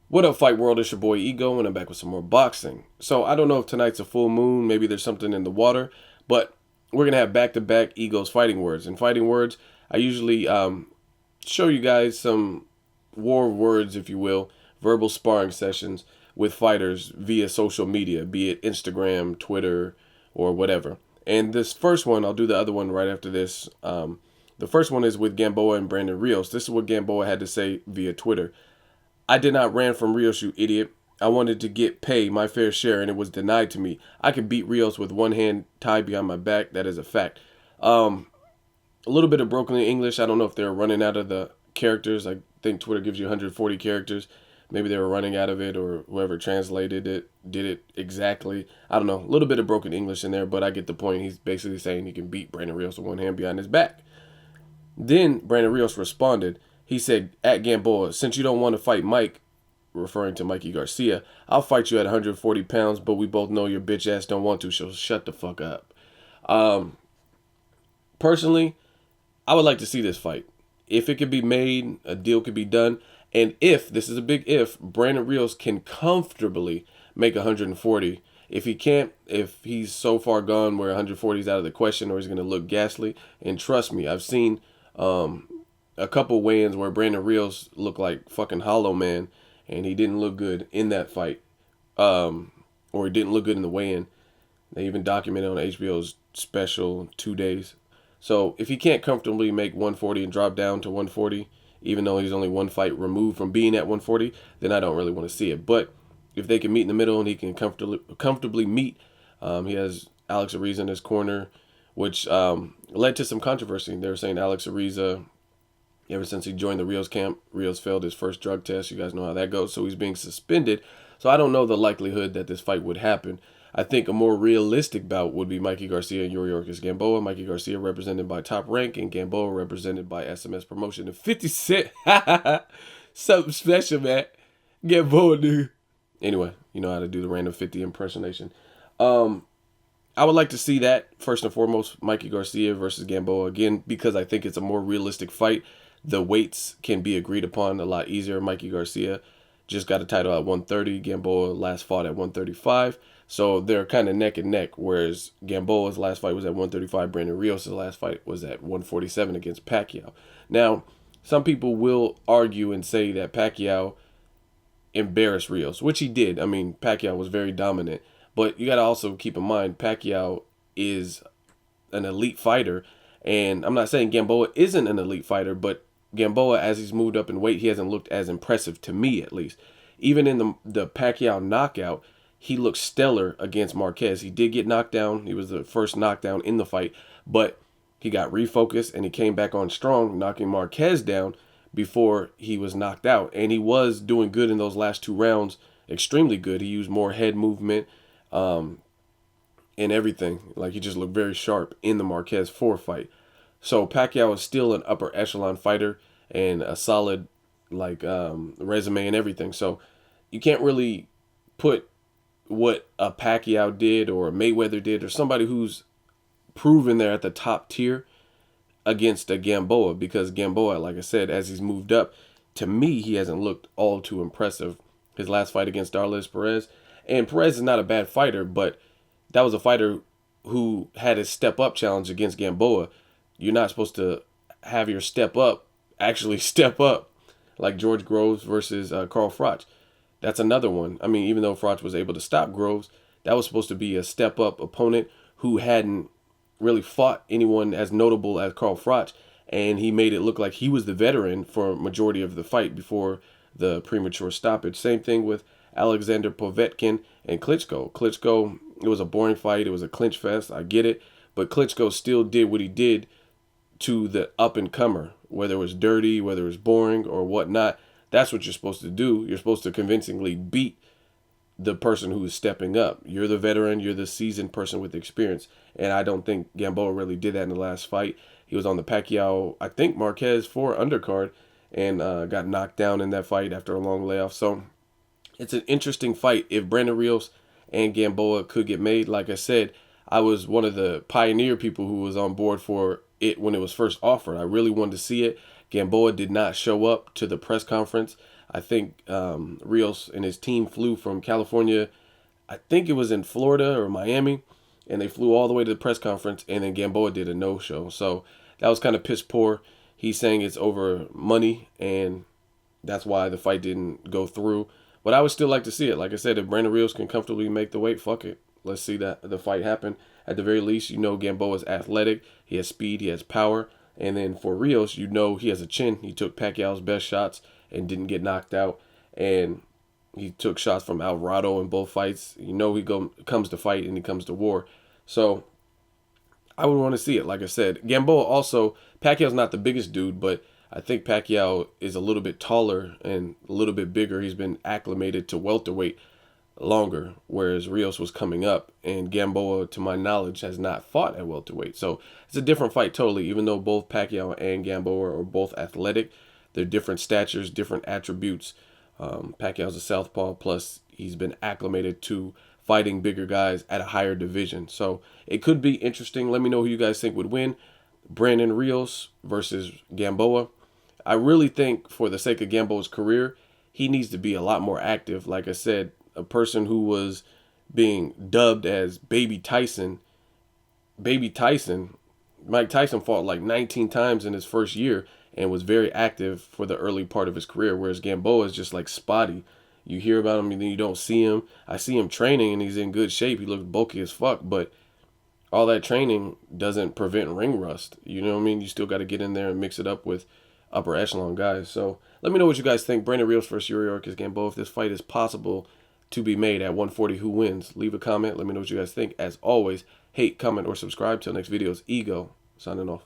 What up, Fight World? It's your boy Ego, and I'm back with some more boxing. So I don't know if tonight's a full moon, maybe there's something in the water, but we're gonna have back-to-back Ego's fighting words. And fighting words, I usually show you guys some war words, if you will, verbal sparring sessions with fighters via social media, be it Instagram, Twitter, or whatever. And this first one, I'll do the other one right after this. The first one is with Gamboa and Brandon Rios. This is what Gamboa had to say via Twitter. I did not ran from Rios, you idiot. I wanted to get paid my fair share, and it was denied to me. I could beat Rios with one hand tied behind my back. That is a fact. A little bit of broken English. I don't know if they're running out of the characters. I think Twitter gives you 140 characters. Maybe they were running out of it, or whoever translated it did it exactly. I don't know. A little bit of broken English in there, but I get the point. He's basically saying he can beat Brandon Rios with one hand behind his back. Then Brandon Rios responded. He said, at Gamboa, since you don't want to fight Mike, referring to Mikey Garcia, I'll fight you at 140 pounds, but we both know your bitch ass don't want to, so shut the fuck up. Um, Personally, I would like to see this fight. If it could be made, a deal could be done, and if, this is a big if, Brandon Rios can comfortably make 140. If he can't, if he's so far gone where 140 is out of the question or he's going to look ghastly, and trust me, I've seen a couple weigh-ins where Brandon Rios looked like fucking Hollow Man, and he didn't look good in that fight, or he didn't look good in the weigh-in. They even documented on HBO's special 2 days. So if he can't comfortably make 140 and drop down to 140, even though he's only one fight removed from being at 140, then I don't really want to see it. But if they can meet in the middle and he can comfortably meet, he has Alex Ariza in his corner, which led to some controversy. They were saying Alex Ariza, ever since he joined the Rios camp, Rios failed his first drug test. You guys know how that goes. So he's being suspended. So I don't know the likelihood that this fight would happen. I think a more realistic bout would be Mikey Garcia and Yuriorkis Gamboa. Mikey Garcia represented by Top Rank and Gamboa represented by SMS Promotion. And 50 Cent, something special, man. Gamboa, dude. Anyway, you know how to do the random 50 impersonation. I would like to see that, first and foremost, Mikey Garcia versus Gamboa. Again, because I think it's a more realistic fight. The weights can be agreed upon a lot easier. Mikey Garcia just got a title at 130. Gamboa last fought at 135. So they're kind of neck and neck, whereas Gamboa's last fight was at 135. Brandon Rios' last fight was at 147 against Pacquiao. Now, some people will argue and say that Pacquiao embarrassed Rios, which he did. I mean, Pacquiao was very dominant. But you got to also keep in mind, Pacquiao is an elite fighter. And I'm not saying Gamboa isn't an elite fighter, but Gamboa, as he's moved up in weight, he hasn't looked as impressive to me, at least. Even in the Pacquiao knockout, he looked stellar against Marquez. He did get knocked down. He was the first knockdown in the fight, but he got refocused and he came back on strong, knocking Marquez down before he was knocked out. And he was doing good in those last 2 rounds, extremely good. He used more head movement and everything. Like, he just looked very sharp in the Marquez 4 fight. So Pacquiao is still an upper echelon fighter and a solid resume and everything. So you can't really put what a Pacquiao did or a Mayweather did or somebody who's proven they're at the top tier against a Gamboa, because Gamboa, like I said, as he's moved up, to me, he hasn't looked all too impressive. His last fight against Darles Perez, and Perez is not a bad fighter, but that was a fighter who had his step up challenge against Gamboa. You're not supposed to have your step up actually step up, like George Groves versus Carl Froch. That's another one. I mean, even though Froch was able to stop Groves, that was supposed to be a step up opponent who hadn't really fought anyone as notable as Carl Froch, and he made it look like he was the veteran for a majority of the fight before the premature stoppage. Same thing with Alexander Povetkin and Klitschko. Klitschko, it was a boring fight. It was a clinch fest. I get it. But Klitschko still did what he did to the up-and-comer, whether it was dirty, whether it was boring, or whatnot. That's what you're supposed to do. You're supposed to convincingly beat the person who is stepping up. You're the veteran. You're the seasoned person with experience. And I don't think Gamboa really did that in the last fight. He was on the Pacquiao, I think, Marquez 4 undercard, and got knocked down in that fight after a long layoff. So it's an interesting fight. If Brandon Rios and Gamboa could get made, like I said, I was one of the pioneer people who was on board for it when it was first offered. I really wanted to see it. Gamboa did not show up to the press conference. I think Rios and his team flew from California. I think it was in Florida or Miami, and they flew all the way to the press conference, and then Gamboa did a no-show. So that was kind of piss poor. He's saying it's over money, and that's why the fight didn't go through. But I would still like to see it. Like I said, if Brandon Rios can comfortably make the weight, fuck it. Let's see that the fight happen. At the very least, you know Gamboa is athletic. He has speed. He has power. And then for Rios, you know he has a chin. He took Pacquiao's best shots and didn't get knocked out. And he took shots from Alvarado in both fights. You know he comes to fight and he comes to war. So I would want to see it. Like I said, Gamboa also, Pacquiao's not the biggest dude, but I think Pacquiao is a little bit taller and a little bit bigger. He's been acclimated to welterweight longer, whereas Rios was coming up, and Gamboa, to my knowledge, has not fought at welterweight. So it's a different fight totally, even though both Pacquiao and Gamboa are both athletic. They're different statures, different attributes. Pacquiao's a southpaw, plus he's been acclimated to fighting bigger guys at a higher division. So it could be interesting. Let me know who you guys think would win. Brandon Rios versus Gamboa. I really think for the sake of Gamboa's career, he needs to be a lot more active. Like I said, a person who was being dubbed as Baby Tyson. Mike Tyson fought like 19 times in his first year and was very active for the early part of his career, whereas Gamboa is just like spotty. You hear about him and then you don't see him. I see him training and he's in good shape. He looks bulky as fuck, but all that training doesn't prevent ring rust. You know what I mean? You still got to get in there and mix it up with upper echelon guys. So let me know what you guys think. Brandon Rios versus Yuri Gamboa. If this fight is possible to be made at 140, who wins? Leave a comment. Let me know what you guys think. As always, hate, comment, or subscribe. Till next videos. Ego signing off.